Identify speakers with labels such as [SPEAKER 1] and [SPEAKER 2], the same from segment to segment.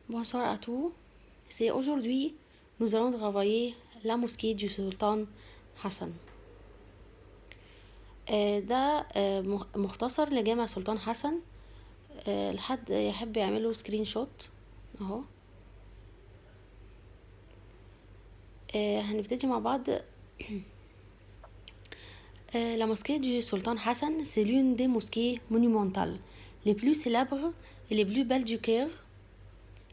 [SPEAKER 1] Bonsoir à tous. C'est aujourd'hui, nous allons travailler la mosquée du sultan Hassan. ده مختصر لجامع سلطان حسن. الحد يحب يعمله سكرين شوت اهو. هنبتدي مع بعض. La mosquée du sultan Hassan, c'est l'une des mosquées monumentales les plus célèbres et les plus belles du Caire.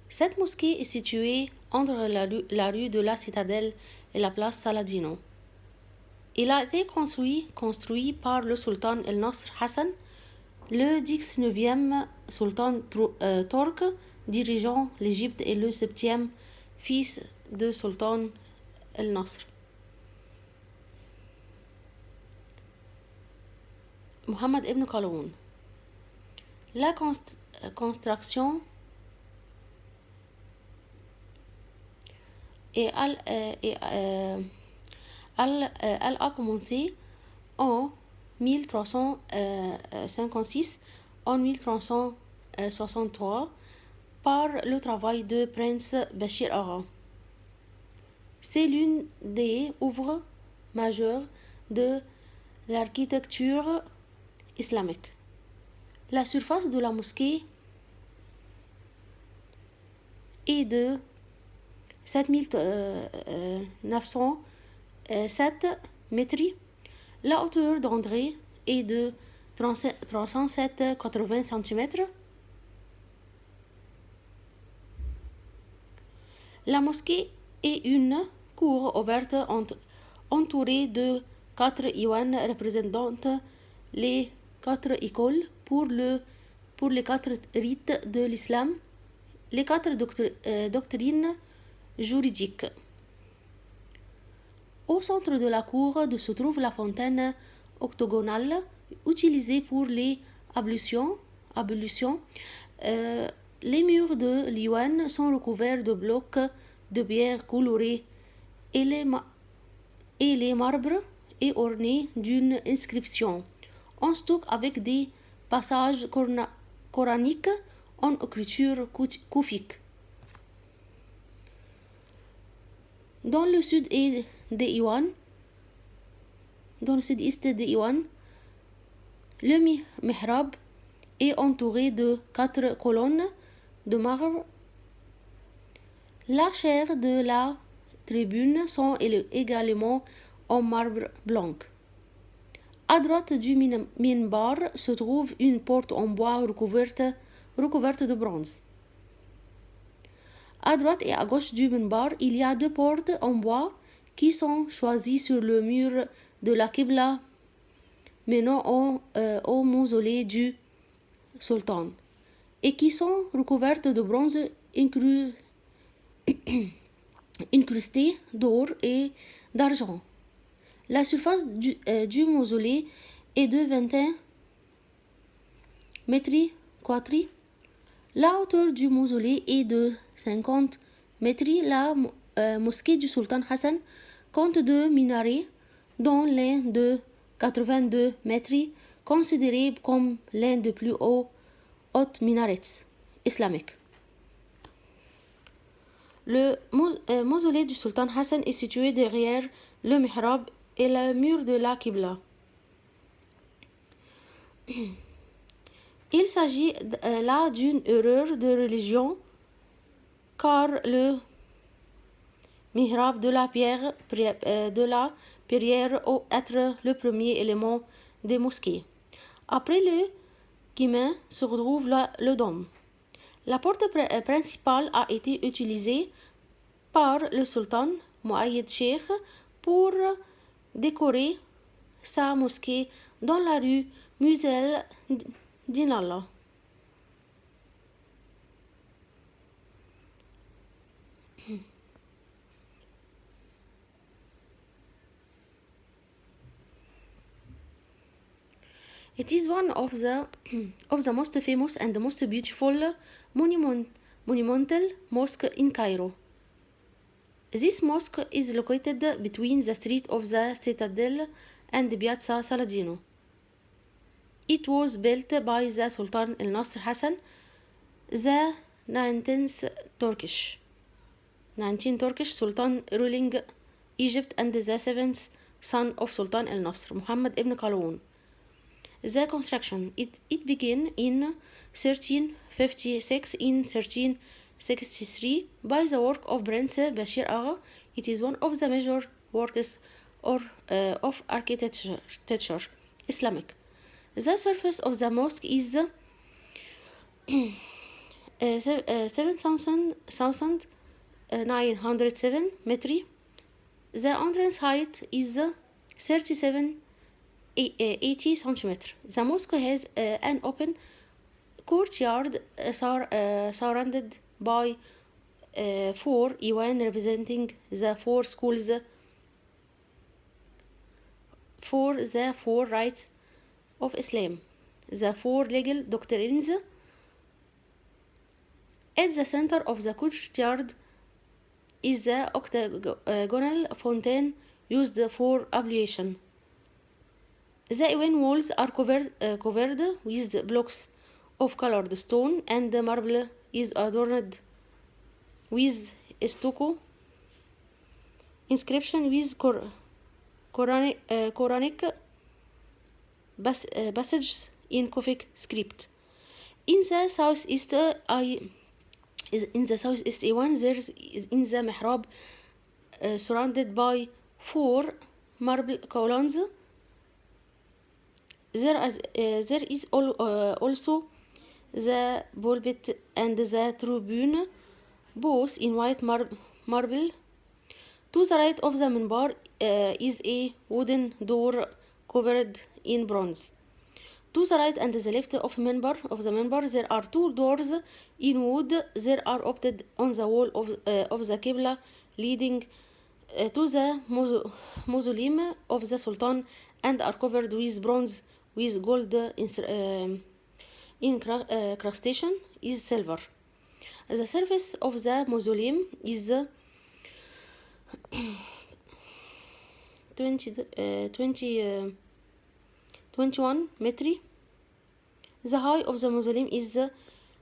[SPEAKER 1] Cette mosquée est située entre la rue de la Citadelle et la place Saladino. Il a été construit par le sultan El-Nasr Hassan, le 19e sultan turc dirigeant l'Égypte et le 7e fils de sultan El-Nasr. Mohammed ibn Khaloun. La construction elle a commencé en 1356, en 1363 par le travail de Prince Bachir Agha. C'est l'une des œuvres majeures de l'architecture islamique. La surface de la mosquée est de 7907 mètres. La hauteur d'entrée est de 307,80 cm. La mosquée est une cour ouverte entourée de 4 iwans représentant les 4 écoles pour les 4 rites de l'islam, les 4 doctrines juridiques. Au centre de la cour se trouve la fontaine octogonale utilisée pour les ablutions. Les murs de l'iwan sont recouverts de blocs de pierre colorés et les marbres est orné d'une inscription en stock avec des passages coraniques en écriture koufique. Dans le sud-est des Iwan, le mihrab est entouré de 4 colonnes de marbre. La chair de la tribune sont également en marbre blanc. À droite du minbar se trouve une porte en bois recouverte de bronze. À droite et à gauche du minbar, il y a 2 portes en bois qui sont choisies sur le mur de la Qibla menant au mausolée du sultan et qui sont recouvertes de bronze incrusté d'or et d'argent. La surface du mausolée est de 21 mètres carrés. La hauteur du mausolée est de 50 mètres. La mosquée du sultan Hassan compte 2 minarets, dont l'un de 82 mètres, considéré comme l'un des plus hauts minarets islamiques. Le mausolée du sultan Hassan est situé derrière le mihrab et le mur de la Qibla. Il s'agit là d'une erreur de religion car le mihrab de la prière être le premier élément des mosquées. Après le guillemet se retrouve le dôme. La porte principale a été utilisée par le sultan Mouayyid Cheikh pour décorer sa mosquée dans la rue Musel Dinallah. It is one of the most famous and most beautiful monumental mosque in Cairo. This mosque is located between the street of the Citadel and Piazza Saladino. It was built by the Sultan El-Nasr Hassan, the 19th Turkish 19 Turkish Sultan ruling Egypt and the 7th son of Sultan al-Nasr, Muhammad ibn Qalawun. The construction, it began in 1356 in 1363 by the work of Prince Bashir Agha. It is one of the major works of architecture Islamic. The surface of the mosque is 7,907 meters. The entrance height is 3780 centimeters. The mosque has an open courtyard surrounded by 4 Iwan representing the 4 schools for the 4 rites of Islam, the 4 legal doctrines. At the center of the courtyard is the octagonal fountain used for ablution. The Iwan walls are covered with blocks of colored stone, and the marble is adorned with stucco inscription with Quranic passages in Coptic script. In the southeast Iwan, there is in the mihrab surrounded by 4 marble columns. There is also the pulpit and the tribune, both in white marble. To the right of the minbar is a wooden door covered in bronze. To the right and the left of the minbar, there are 2 doors in wood. They are opted on the wall of the Qibla, leading to the mausoleum of the Sultan, and are covered with bronze with gold incrustation is silver. The surface of the mausoleum is 21 meters. The height of the mausoleum is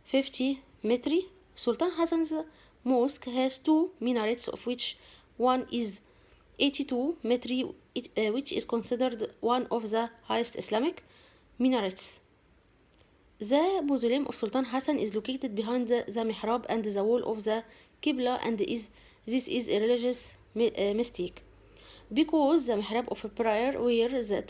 [SPEAKER 1] 50 meters. Sultan Hassan's mosque has 2 minarets, of which one is 82 meters, which is considered one of the highest Islamic minarets. The mausoleum of Sultan Hassan is located behind the mihrab and the wall of the Qibla, and this is a religious mistake, because the mihrab of prayer were to be